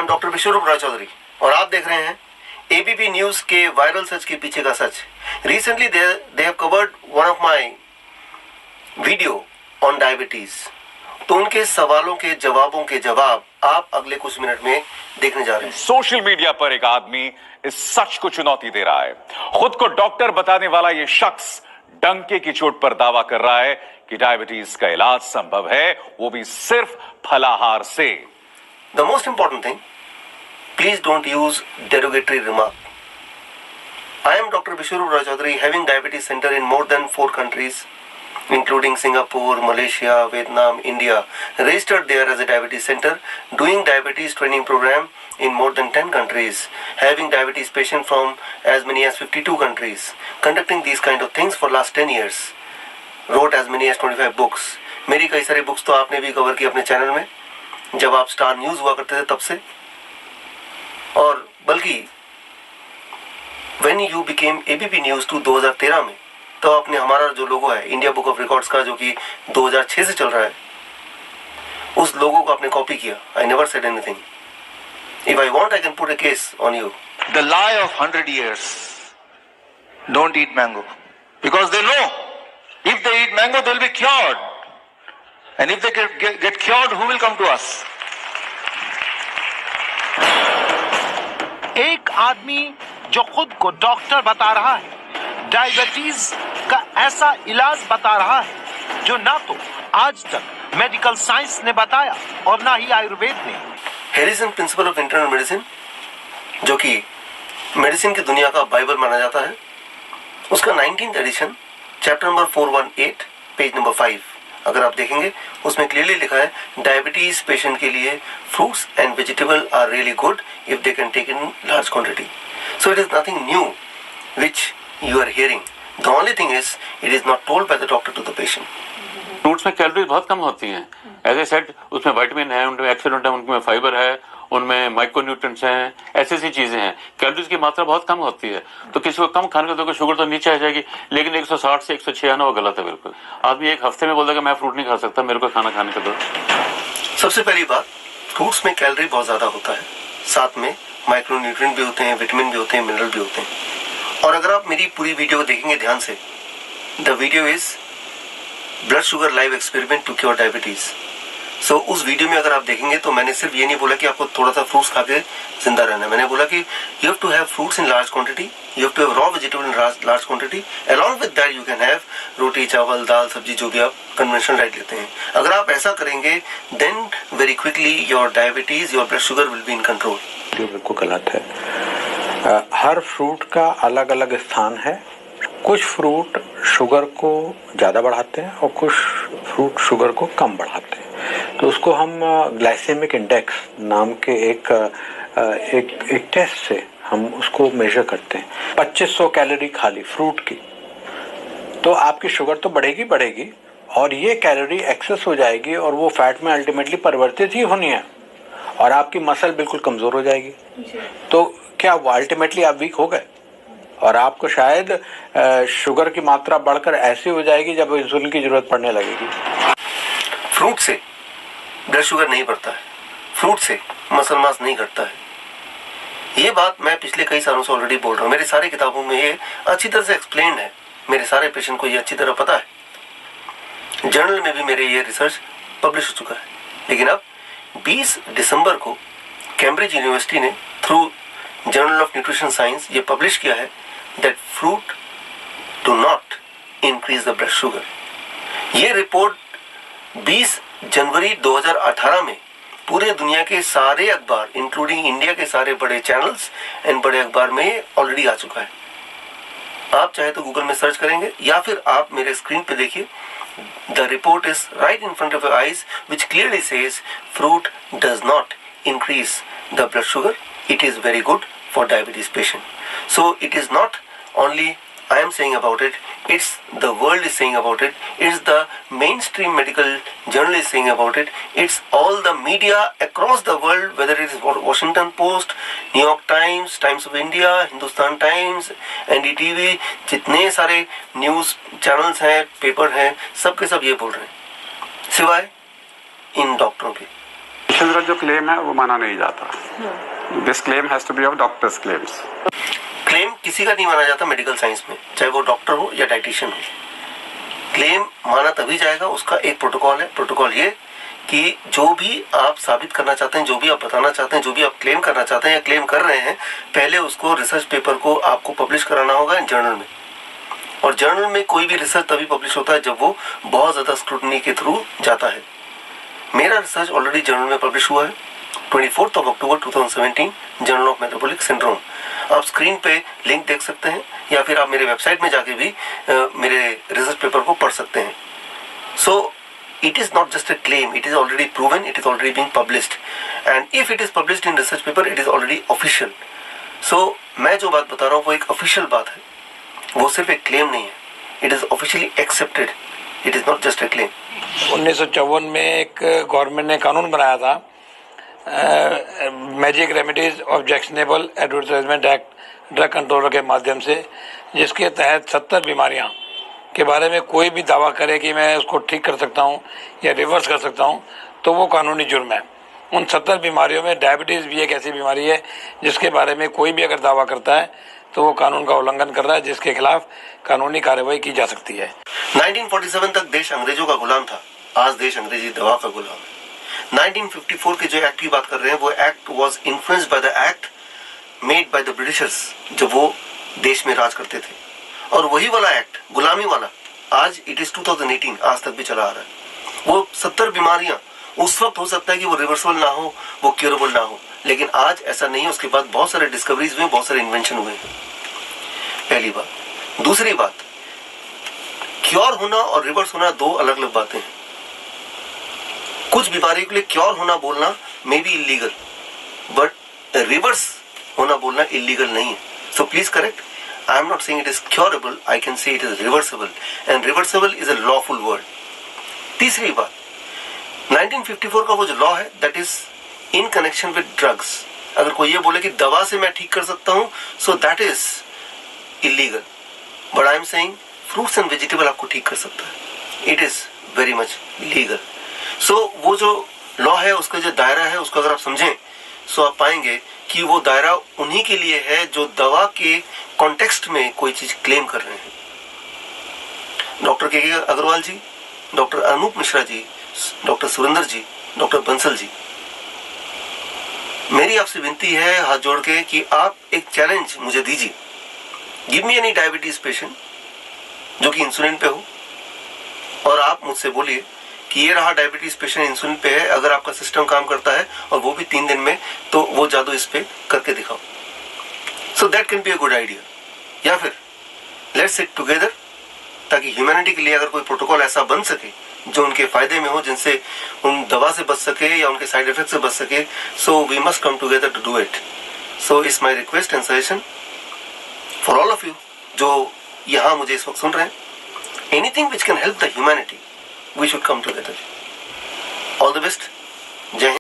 M doctor Vishwaroop Rai Chaudhary और आप देख रहे हैं एबीपी न्यूज के वायरल सच के पीछे का सच। Recently they have covered one of my video on diabetes. तो उनके सवालों के जवाबों के जवाब आप अगले कुछ मिनट में देखने जा रहे हैं। सोशल मीडिया पर एक आदमी इस सच को चुनौती दे रहा है। खुद को डॉक्टर बताने वाला यह शख्स डंके की चोट पर दावा कर रहा है कि डायबिटीज का इलाज संभव है, वो भी सिर्फ फलाहार से। The most important thing, please don't use derogatory remark. I am Dr. Vishwarup Roy Chaudhary, having diabetes center in more than 4 countries, including Singapore, Malaysia, Vietnam, India. Registered there as a diabetes center, doing diabetes training program in more than 10 countries, having diabetes patient from as many as 52 countries, conducting these kind of things for last 10 years. Wrote as many as 25 books. मेरी कई सारी books तो आपने भी cover की अपने channel में, जब आप स्टार न्यूज हुआ करते थे तब से। और बल्कि when you became ABP news 2013 में, तो आपने हमारा जो लोगो है इंडिया बुक ऑफ रिकॉर्ड्स का, जो कि 2006 से चल रहा है, उस लोगो को आपने कॉपी किया। I never said anything. If I want I can put a case on you. The lie of 100 years. Don't eat mango. Because they know if they eat mango, they'll be cured. And if they get cured, who will come to us? एक आदमी जो खुद को doctor बता रहा है, diabetes का ऐसा इलाज बता रहा है जो ना तो आज तक मेडिकल साइंस ने बताया और ना ही आयुर्वेद ने। Harrison principle of internal medicine, जो कि मेडिसिन की दुनिया का बाइबल माना जाता है, उसका 19th edition, chapter number 418, page number 5, अगर आप देखेंगे उसमें क्लियरली लिखा है डायबिटीज पेशेंट के लिए fruits and vegetable are really good if they can take in large quantity. So it is nothing new which you are hearing. The only thing is it is not told by the doctor to the patient. Fruits में calories बहुत कम होती हैं, as a said उसमें vitamin है, उनमें accident है, उनमें फाइबर है, उनमें माइक्रोन्यूट्रिएंट्स हैं, ऐसी ऐसी चीजें हैं। कैलोरीज की मात्रा बहुत कम होती है, तो किसी को कम खाने का तो शुगर तो नीचे आ जाएगी, लेकिन 160 से 106 आना वो गलत है बिल्कुल। आदमी एक हफ्ते में बोल देगा मैं फ्रूट नहीं खा सकता, मेरे को खाना खाने का दो। सबसे पहली बात, फ्रूट्स में कैलोरी बहुत ज्यादा होता है, साथ में माइक्रोन्यूट्रिएंट भी होते हैं, विटामिन भी होते हैं, मिनरल भी होते हैं। और अगर आप मेरी पूरी वीडियो देखेंगे ध्यान से, the video is blood sugar live experiment to cure diabetes. So उस वीडियो में अगर आप देखेंगे तो मैंने सिर्फ ये नहीं बोला कि आपको थोड़ा सा फ्रूट्स खा के जिंदा रहना है। मैंने बोला कि you have to have fruits in large quantity, you have to have raw vegetable in large quantity, along with that you can have roti, chawal, dal, सब्जी, जो भी आप कन्वेंशनल डाइट लेते हैं। अगर आप ऐसा करेंगे then very quickly your diabetes, your blood sugar will be in control. बिल्कुल गलत है। हर फ्रूट का अलग अलग स्थान है। कुछ फ्रूट शुगर को ज़्यादा बढ़ाते हैं और कुछ फ्रूट शुगर को कम बढ़ाते हैं। तो उसको हम ग्लाइसेमिक इंडेक्स नाम के एक टेस्ट से हम उसको मेजर करते हैं। 2500 कैलोरी खाली फ्रूट की, तो आपकी शुगर तो बढ़ेगी और ये कैलोरी एक्सेस हो जाएगी और वो फैट में अल्टीमेटली परिवर्तित ही होनी है और आपकी मसल बिल्कुल कमज़ोर हो जाएगी। तो क्या वो अल्टीमेटली आप वीक हो गए और आपको शायद शुगर की मात्रा बढ़कर ऐसी हो जाएगी जब इंसुलिन की जरूरत पड़ने लगेगी। फ्रूट से ब्लड शुगर नहीं बढ़ता है, फ्रूट से मसल मास नहीं घटता है। ये बात मैं पिछले कई सालों से ऑलरेडी बोल रहा हूँ। मेरी सारी किताबों में ये अच्छी तरह से एक्सप्लेन्ड है, मेरे सारे पेशेंट को ये अच्छी तरह पता है। जर्नल में भी मेरे ये रिसर्च पब्लिश हो चुका है। लेकिन अब 20 दिसंबर को कैम्ब्रिज यूनिवर्सिटी ने through journal of nutrition science ये पब्लिश किया है that fruit do not increase the blood sugar. ये रिपोर्ट 20 जनवरी 2018 में पूरे दुनिया के सारे अखबार इंक्लूडिंग इंडिया के सारे बड़े चैनल्स एंड बड़े अखबार में ऑलरेडी आ चुका है। आप चाहे तो गूगल में सर्च करेंगे या फिर आप मेरे स्क्रीन पे देखिए। The report is right in front of your eyes which clearly says fruit does not increase the blood sugar, it is very good for diabetes patient. So it is not only I am saying about it, it's the world is saying about it, it's the mainstream medical journal is saying about it, it's all the media across the world, whether it is Washington Post, New York Times, Times of India, Hindustan Times, NDTV, जितने सारे news channels हैं, paper हैं, सब के सब ये बोल रहे हैं, सिवाय इन डॉक्टरों के। पेशेंट का जो क्लेम है वो माना नहीं जाता. This claim has to be of doctors claims. Claim किसी का नहीं माना जाता मेडिकल साइंस में, चाहे वो डॉक्टर हो या डाइटिशियन हो. क्लेम माना तभी जाएगा, उसका एक प्रोटोकॉल है. प्रोटोकॉल ये कि जो भी आप साबित करना चाहते हैं, जो भी आप बताना चाहते हैं, जो भी आप क्लेम करना चाहते हैं या क्लेम कर रहे हैं, पहले उसको रिसर्च पेपर को आपको पब्लिश कराना होगा जर्नल में. और जर्नल में कोई भी रिसर्च तभी पब्लिश होता है जब वो बहुत ज्यादा स्क्रूटनी के थ्रू जाता है. मेरा रिसर्च ऑलरेडी जर्नल में पब्लिश हुआ है 24 अक्टूबर 2017, जर्नल ऑफ मेटाबॉलिक सिंड्रोम. आप स्क्रीन पे लिंक देख सकते हैं या फिर आप मेरे वेबसाइट में जाके भी मेरे रिसर्च पेपर को पढ़ सकते हैं. सो it is not just a claim, it is already proven, it is already being published, and if it is published in research paper, it is already official. So मैं जो बात बता रहा हूँ वो एक official बात है, वो सिर्फ एक claim नहीं है. It is officially accepted, it is not just a claim. 1954 में एक गवर्नमेंट ने कानून बनाया था, magic remedies objectionable advertisement act, drug controller के माध्यम से, जिसके तहत 70 बीमारियां के बारे में कोई भी दावा करे कि मैं उसको ठीक कर सकता हूं या रिवर्स कर सकता हूं, तो वो कानूनी जुर्म है. उन 70 बीमारियों में डायबिटीज़ भी एक ऐसी बीमारी है जिसके बारे में कोई भी अगर दावा करता है तो वो कानून का उल्लंघन कर रहा है, जिसके खिलाफ कानूनी कार्रवाई की जा सकती है. 1947 तक देश अंग्रेजों का गुलाम था, आज देश अंग्रेजी दवा का गुलाम है. 1954 के जो एक्ट की बात कर रहे हैं वो act was influenced by the act made by the Britishers जब वो देश में राज करते थे. और वही वाला एक्ट, गुलामी वाला, आज इट इज 2018, आज तक भी चला आ रहा है. वो 70 बीमारियां उस वक्त हो सकता है कि वो रिवर्सिबल ना हो, वो क्यूरेबल ना हो, लेकिन आज ऐसा नहीं है. उसके बाद बहुत सारे डिस्कवरीज हुए, बहुत सारे इन्वेंशन हुए हैं. पहली बात. दूसरी बात, क्योर होना और रिवर्स होना दो अलग अलग बातें हैं. कुछ बीमारियों के लिए क्योर होना बोलना may be illegal, but reverse होना बोलना इलीगल नहीं है. So please correct. I am not saying it is curable, I can say it is reversible, and reversible is a lawful word. तीसरी बात, 1954 का वो जो लॉ है that is in connection with drugs. अगर कोई ये बोले कि दवा से मैं ठीक कर सकता हूँ, so that is illegal. But I am saying fruits and vegetable आपको ठीक कर सकता है. It is very much legal. So वो जो लॉ है उसका जो दायरा है उसको अगर आप समझें, सो आप पाएंगे कि वो दायरा उन्हीं के लिए है जो दवा के कॉन्टेक्स्ट में कोई चीज क्लेम कर रहे हैं. डॉक्टर के अग्रवाल जी, डॉक्टर अनूप मिश्रा जी, डॉक्टर सुरेंद्र जी, डॉक्टर बंसल जी, मेरी आपसे विनती है हाथ जोड़ के कि आप एक चैलेंज मुझे दीजिए. Give me any diabetes patient जो कि इंसुलिन पे हो, और आप मुझसे बोलिए कि ये रहा डायबिटीज पेशेंट इंसुलिन पे है, अगर आपका सिस्टम काम करता है और वो भी 3 दिन में, तो वो जादू इस पे करके दिखाओ. So that can be a good idea. या फिर लेट्स सिट टुगेदर, ताकि ह्यूमैनिटी के लिए अगर कोई प्रोटोकॉल ऐसा बन सके जो उनके फायदे में हो, जिनसे उन दवा से बच सके या उनके साइड इफेक्ट से बच सके. So we must come together to do it. So it's my request and suggestion for all of you जो यहाँ मुझे इस वक्त सुन रहे हैं. Anything which can help the humanity, we should come together. All the best. Jai Hind.